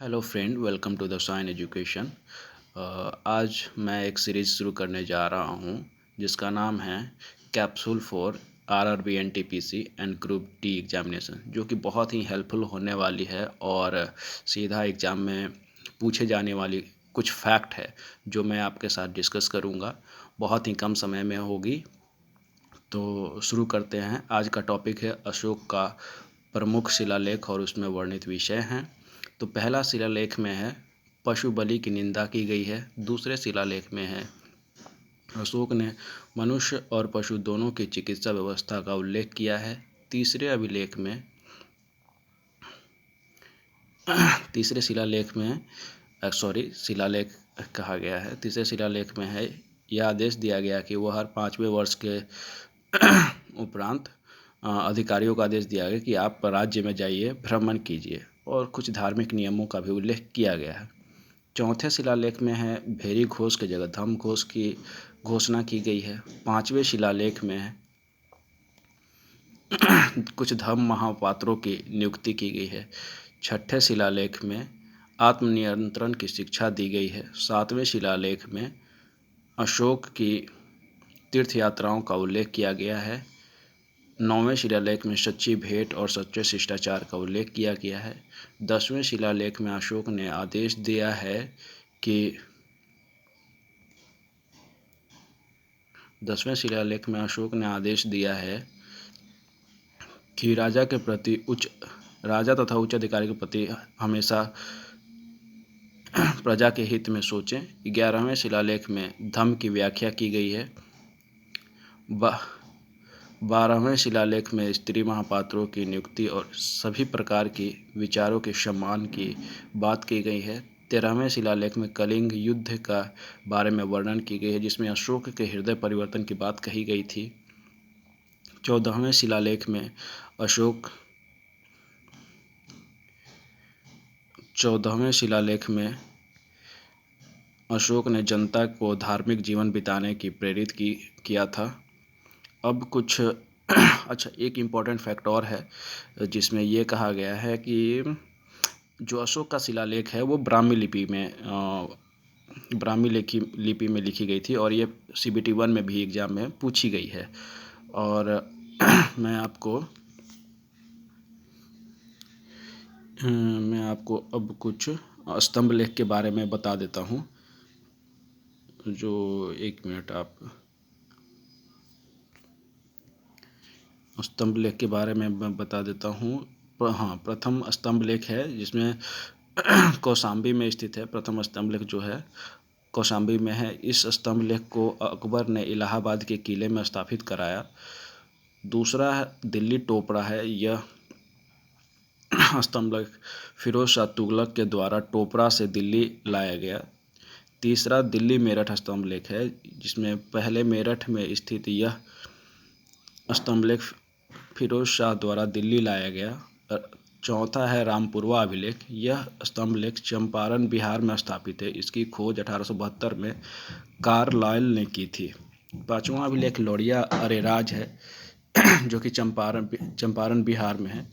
Hello friend, welcome to the sign education. आज मैं एक सीरीज़ शुरू करने जा रहा हूँ जिसका नाम है capsule for RRB NTPC and group D examination, जो कि बहुत ही हेल्पफुल होने वाली है और सीधा एग्ज़ाम में पूछे जाने वाली कुछ फैक्ट है जो मैं आपके साथ डिस्कस करूँगा। बहुत ही कम समय में होगी। तो शुरू करते हैं। आज का टॉपिक है अशोक का प्रमुख शिलालेख और उसमें वर्णित विषय हैं। तो पहला शिलालेख में है पशु बलि की निंदा की गई है। दूसरे शिलालेख में है अशोक ने मनुष्य और पशु दोनों की चिकित्सा व्यवस्था का उल्लेख किया है। तीसरे अभिलेख में तीसरे शिलालेख में शिलालेख कहा गया है। तीसरे शिलालेख में है यह आदेश दिया गया कि वह हर 5वें वर्ष के उपरांत अधिकारियों का आदेश दिया गया कि आप राज्य में जाइए, भ्रमण कीजिए, और कुछ धार्मिक नियमों का भी उल्लेख किया गया है। चौथे शिलालेख में है भेरी घोष की जगह धम्म घोष की घोषणा की गई है। पांचवें शिलालेख में है कुछ धर्म महापात्रों की नियुक्ति की गई है। छठे शिलालेख में आत्मनियंत्रण की शिक्षा दी गई है। सातवें शिलालेख में अशोक की तीर्थ यात्राओं का उल्लेख किया गया है। नौवें शिलालेख में सच्ची भेंट और सच्चे शिष्टाचार का उल्लेख किया गया है। 10वें शिलालेख में अशोक ने आदेश दिया है कि 10वें शिलालेख में अशोक ने आदेश दिया है कि राजा तथा उच्च अधिकारी के प्रति हमेशा प्रजा के हित में सोचें। 11वें शिलालेख में धम्म की व्याख्या की गई है। 12वें शिलालेख में स्त्री महापात्रों की नियुक्ति और सभी प्रकार की विचारों के सम्मान की बात की गई है। 13वें शिलालेख में कलिंग युद्ध का बारे में वर्णन की गई है, जिसमें अशोक के हृदय परिवर्तन की बात कही गई थी। 14वें शिलालेख में अशोक ने जनता को धार्मिक जीवन बिताने की प्रेरित किया था। अब कुछ अच्छा, एक इम्पॉर्टेंट फैक्ट और है जिसमें ये कहा गया है कि जो अशोक का शिलालेख है वो ब्राह्मी लिपि में लिखी गई थी और ये CBT 1 में भी एग्ज़ाम में पूछी गई है। और मैं आपको अब कुछ स्तंभ लेख के बारे में बता देता हूँ। जो एक मिनट, आप स्तंभ लेख के बारे में मैं बता देता हूँ। हाँ, प्रथम स्तंभ लेख है जिसमें कौशाम्बी में स्थित है। प्रथम स्तंभ लेख जो है कौशाम्बी में है। इस स्तंभ लेख को अकबर ने इलाहाबाद के किले में स्थापित कराया। दूसरा दिल्ली टोपड़ा है। यह स्तंभ लेख फिरोज शाह तुगलक के द्वारा टोपड़ा से दिल्ली लाया गया। तीसरा दिल्ली मेरठ स्तंभ लेख है, जिसमें पहले मेरठ में स्थित यह स्तंभ लेख फिरोज शाह द्वारा दिल्ली लाया गया। चौथा है रामपुरवा अभिलेख। यह स्तंभ लेख चंपारण बिहार में स्थापित है। इसकी खोज 1872 में कार्लाइल ने की थी। पांचवा अभिलेख लौरिया अरेराज है जो कि चंपारण बिहार में है।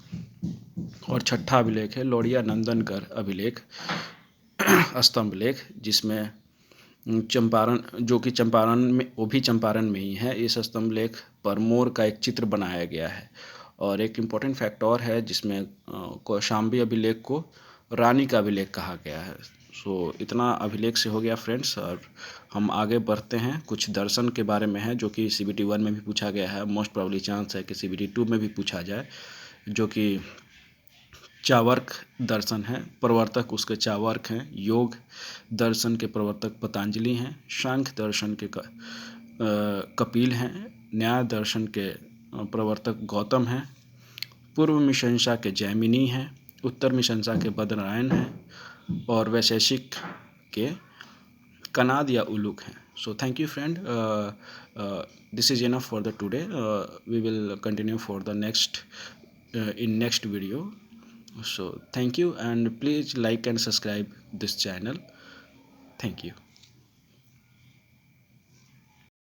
और छठा अभिलेख है लौरिया नंदनगढ़ अभिलेख स्तंभ लेख, जिसमें चंपारण में ही है। इस स्तंभ लेख पर मोर का एक चित्र बनाया गया है। और एक इम्पॉर्टेंट फैक्ट और है जिसमें कौशाम्बी अभिलेख को रानी का अभिलेख कहा गया है। इतना अभिलेख से हो गया फ्रेंड्स। और हम आगे बढ़ते हैं। कुछ दर्शन के बारे में है जो कि CBT 1 में भी पूछा गया है। मोस्ट प्रॉब्ली चांस है कि CBT 2 में भी पूछा जाए, जो कि चावर्क दर्शन है। प्रवर्तक उसके चावर्क हैं। योग दर्शन के प्रवर्तक पतंजलि हैं। सांख्य दर्शन के कपिल हैं। न्याय दर्शन के प्रवर्तक गौतम हैं। पूर्व मीमांसा के जैमिनी हैं। उत्तर मीमांसा के बदनारायण हैं। और वैशेषिक के कनाद या उलूक हैं। So thank you friend. This is enough for the today. We will continue for the next video. So thank you, and please like and subscribe this channel. Thank you.